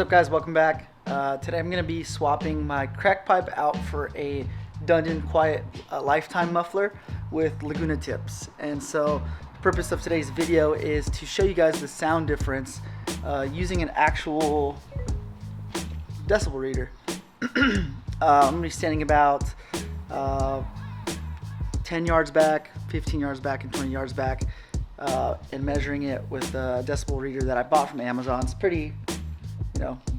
up, guys? Welcome back. Today I'm going to be swapping my crack pipe out for a Dundon Quiet Lifetime muffler with Laguna tips. And so the purpose of today's video is to show you guys the sound difference using an actual decibel reader. I'm going to be standing about 10 yards back, 15 yards back, and 20 yards back, and measuring it with a decibel reader that I bought from Amazon. It's pretty,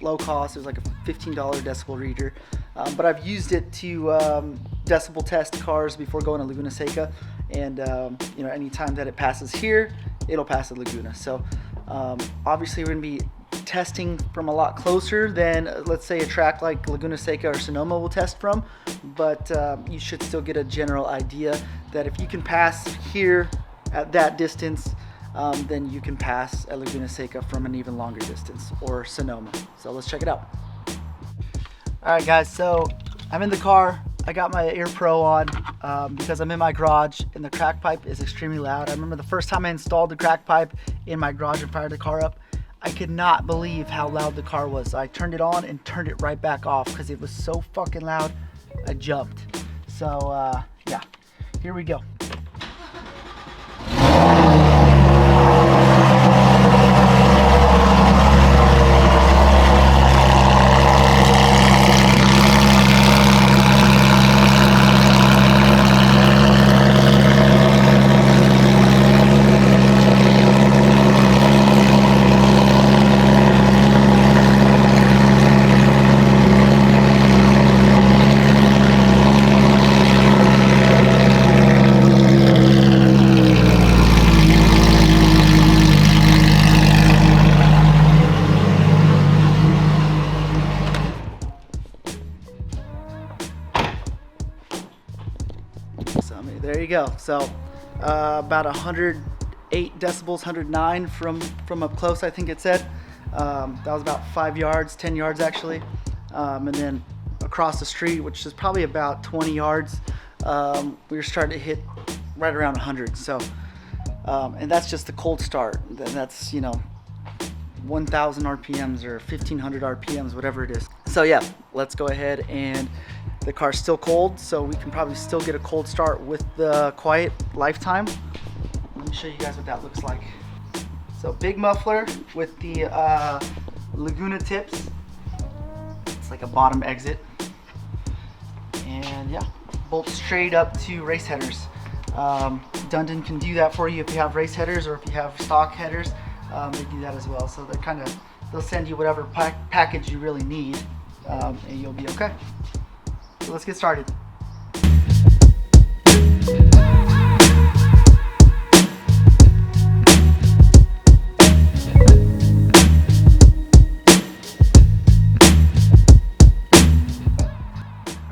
low cost. It was like a $15 decibel reader, but I've used it to decibel test cars before going to Laguna Seca, and anytime that it passes here, it'll pass at Laguna. So obviously we're going to be testing from a lot closer than, let's say, a track like Laguna Seca or Sonoma will test from, but you should still get a general idea that if you can pass here at that distance, then you can pass at Laguna Seca from an even longer distance, or Sonoma. So let's check it out. Alright guys, so I'm in the car. I got my Ear Pro on because I'm in my garage and the crack pipe is extremely loud. I remember the first time I installed the crack pipe in my garage and fired the car up, I could not believe how loud the car was. I turned it on and turned it right back off because it was so fucking loud. I jumped. So yeah, here we go. So there you go. So about 108 decibels, 109 from up close, I think it said. That was about 5 yards, 10 yards actually. And then across the street, which is probably about 20 yards, we were starting to hit right around 100. So, and that's just the cold start. Then that's 1,000 RPMs or 1,500 RPMs, whatever it is. So yeah, let's go ahead, and the car's still cold, so we can probably still get a cold start with the Quiet Lifetime. Let me show you guys what that looks like. So big muffler with the Laguna tips. It's like a bottom exit. And yeah, bolts straight up to race headers. Dundon can do that for you if you have race headers, or if you have stock headers, they do that as well. So they'll send you whatever package you really need, and you'll be okay. So let's get started.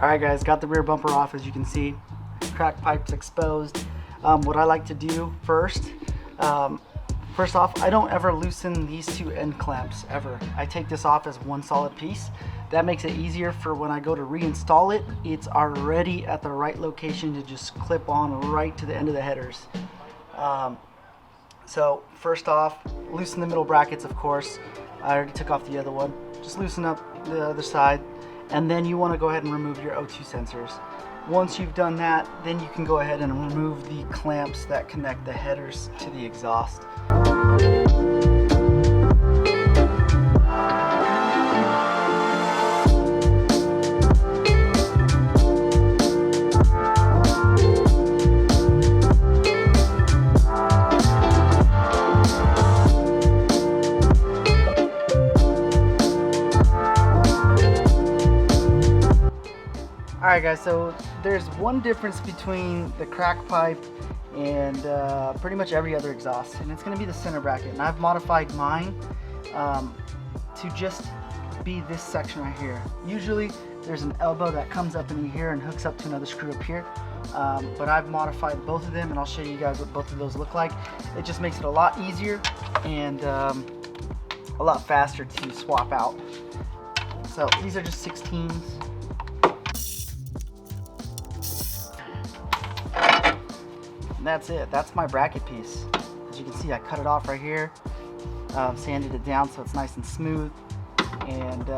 Alright guys, got the rear bumper off, as you can see. Crack pipe's exposed. What I like to do first off, I don't ever loosen these two end clamps, ever. I take this off as one solid piece. That makes it easier for when I go to reinstall it. It's already at the right location to just clip on right to the end of the headers. So first off, loosen the middle brackets, of course. I already took off the other one. Just loosen up the other side, and then you want to go ahead and remove your O2 sensors. Once you've done that, then you can go ahead and remove the clamps that connect the headers to the exhaust. Alright guys, so there's one difference between the crack pipe and pretty much every other exhaust, and it's going to be the center bracket. And I've modified mine to just be this section right here. Usually there's an elbow that comes up in here and hooks up to another screw up here, but I've modified both of them, and I'll show you guys what both of those look like. It just makes it a lot easier and a lot faster to swap out. So these are just 16s. And that's it. That's my bracket piece. As you can see, I cut it off right here, sanded it down so it's nice and smooth. and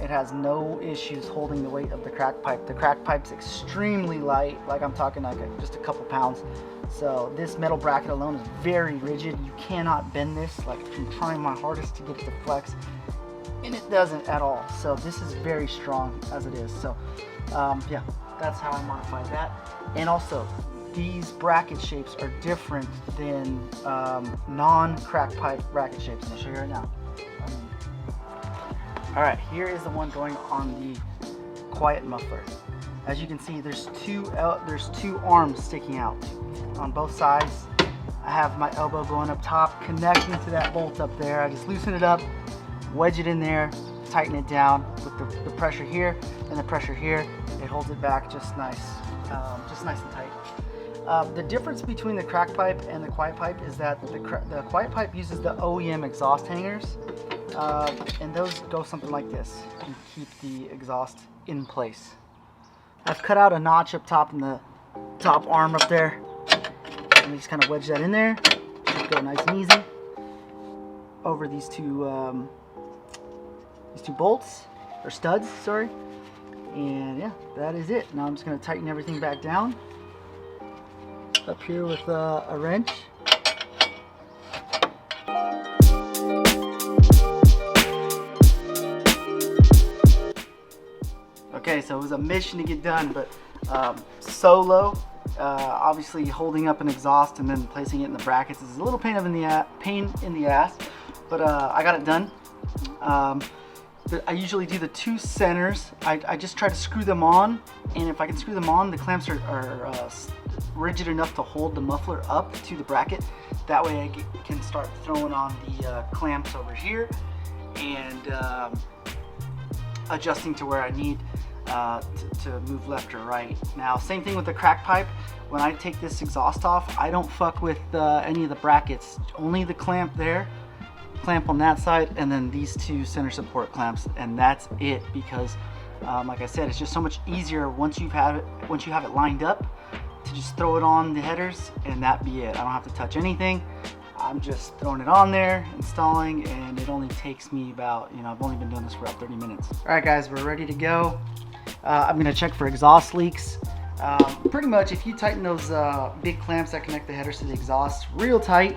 it has no issues holding the weight of the crack pipe. The crack pipe's extremely light, like I'm talking like just a couple pounds. So this metal bracket alone is very rigid. You cannot bend this. Like I'm trying my hardest to get it to flex, and it doesn't at all. So this is very strong as it is. So yeah, that's how I modified that. And also, these bracket shapes are different than non-crack pipe bracket shapes. And I'll show you right now. All right, here is the one going on the quiet muffler. As you can see, there's two arms sticking out on both sides. I have my elbow going up top, connecting to that bolt up there. I just loosen it up, wedge it in there, tighten it down with the pressure here and the pressure here. It holds it back just nice and tight. The difference between the crack pipe and the quiet pipe is that the quiet pipe uses the OEM exhaust hangers, and those go something like this and keep the exhaust in place. I've cut out a notch up top in the top arm up there, and we just kind of wedge that in there. Should go nice and easy over these two bolts, or studs, sorry. And yeah, that is it. Now I'm just going to tighten everything back down up here with a wrench. Okay, so it was a mission to get done, but solo, obviously holding up an exhaust and then placing it in the brackets is a little pain in the ass, but I got it done. I usually do the two centers. I just try to screw them on, and if I can screw them on, the clamps are rigid enough to hold the muffler up to the bracket. That way I can start throwing on the clamps over here and adjusting to where I need to move left or right. Now, same thing with the crack pipe. When I take this exhaust off, I don't fuck with any of the brackets. Only the clamp there, clamp on that side, and then these two center support clamps, and that's it. Because like I said, it's just so much easier once you have it lined up to just throw it on the headers and that be it. I don't have to touch anything. I'm just throwing it on there, installing, and it only takes me about, I've only been doing this for about 30 minutes. All right guys, we're ready to go. I'm gonna check for exhaust leaks. Pretty much if you tighten those big clamps that connect the headers to the exhaust real tight,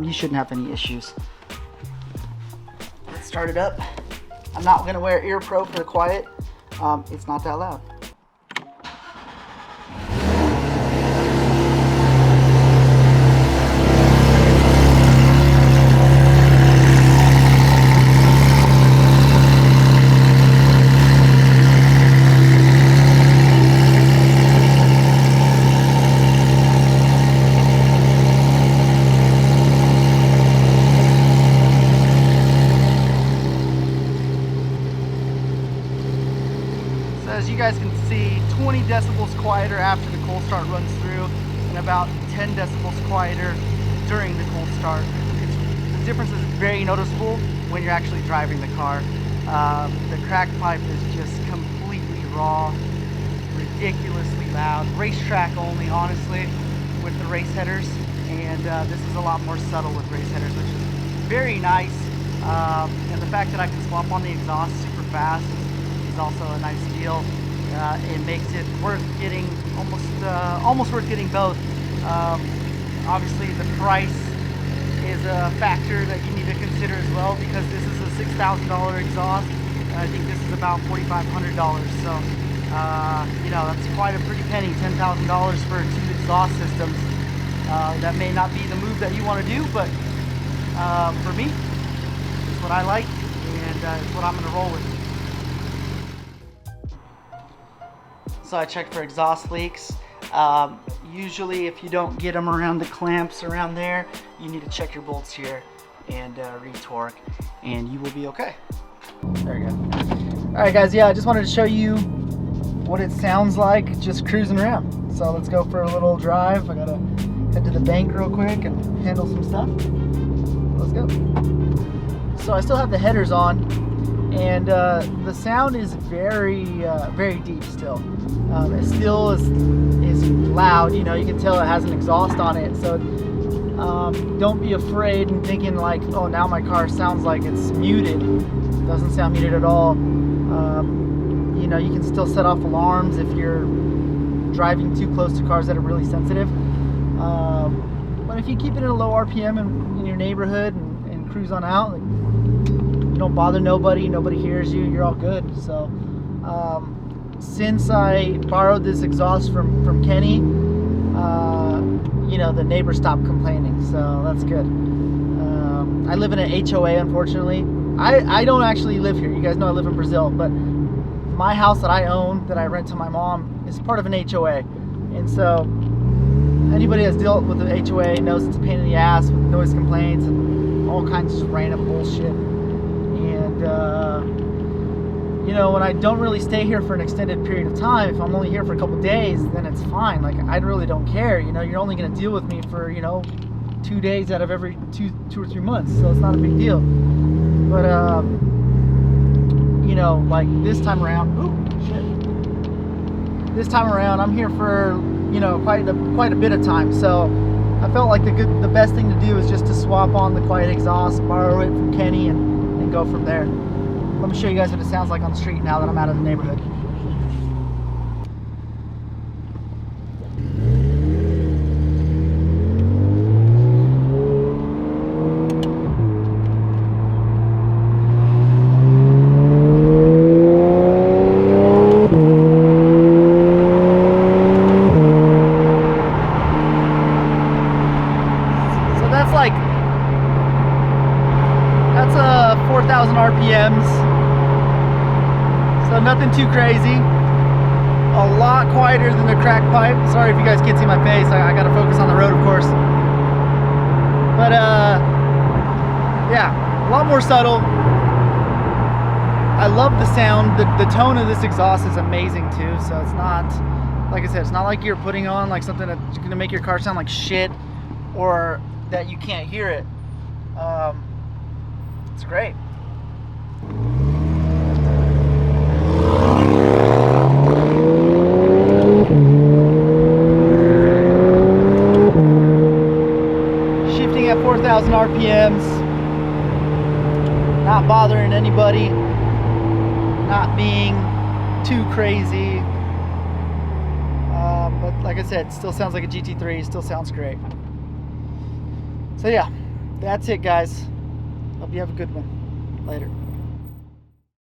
you shouldn't have any issues. Let's start it up. I'm not gonna wear Ear Pro for the quiet. It's not that loud. As you guys can see, 20 decibels quieter after the cold start runs through, and about 10 decibels quieter during the cold start. The difference is very noticeable when you're actually driving the car. The crack pipe is just completely raw, ridiculously loud. Racetrack only, honestly, with the race headers, and this is a lot more subtle with race headers, which is very nice. And the fact that I can swap on the exhaust super fast is also a nice deal. It makes it worth getting, almost worth getting both. Obviously the price is a factor that you need to consider as well, because this is a $6,000 exhaust, and I think this is about $4,500. So that's quite a pretty penny, $10,000 for two exhaust systems. That may not be the move that you want to do, but for me, it's what I like, and it's what I'm going to roll with. So I checked for exhaust leaks. Usually if you don't get them around the clamps around there, you need to check your bolts here and re-torque, and you will be okay. There you go. All right guys, yeah, I just wanted to show you what it sounds like just cruising around. So let's go for a little drive. I gotta head to the bank real quick and handle some stuff. Let's go. So I still have the headers on, and the sound is very deep still. It still is loud. You can tell it has an exhaust on it. So don't be afraid and thinking like, oh, now my car sounds like it's muted. Doesn't sound muted at all. You know, you can still set off alarms if you're driving too close to cars that are really sensitive. But if you keep it at a low RPM in your neighborhood and cruise on out, like, you don't bother nobody hears you, you're all good. So since I borrowed this exhaust from Kenny, you know, the neighbors stopped complaining, so that's good. I live in an HOA, unfortunately. I don't actually live here. You guys know I live in Brazil, but my house that I own, that I rent to my mom, is part of an HOA. And so anybody that's dealt with the HOA knows it's a pain in the ass with noise complaints and all kinds of random bullshit. And you know, when I don't really stay here for an extended period of time, if I'm only here for a couple days, then it's fine. Like, I really don't care. You know, you're only going to deal with me for, you know, 2 days out of every two or 3 months, so it's not a big deal. But you know, like this time around, this time around, I'm here for, you know, quite a bit of time. So I felt like the best thing to do is just to swap on the quiet exhaust, borrow it from Kenny, and go from there. Let me show you guys what it sounds like on the street now that I'm out of the neighborhood. That's 4,000 RPMs, so nothing too crazy. A lot quieter than the crack pipe. Sorry if you guys can't see my face. I gotta focus on the road, of course. But yeah, a lot more subtle. I love the sound. The tone of this exhaust is amazing too. So it's not, like I said, it's not like you're putting on like something that's gonna make your car sound like shit, or that you can't hear it. It's great. Shifting at 4,000 RPMs, not bothering anybody, not being too crazy. But like I said, still sounds like a GT3, still sounds great. So yeah, that's it, guys. Hope you have a good one. Later.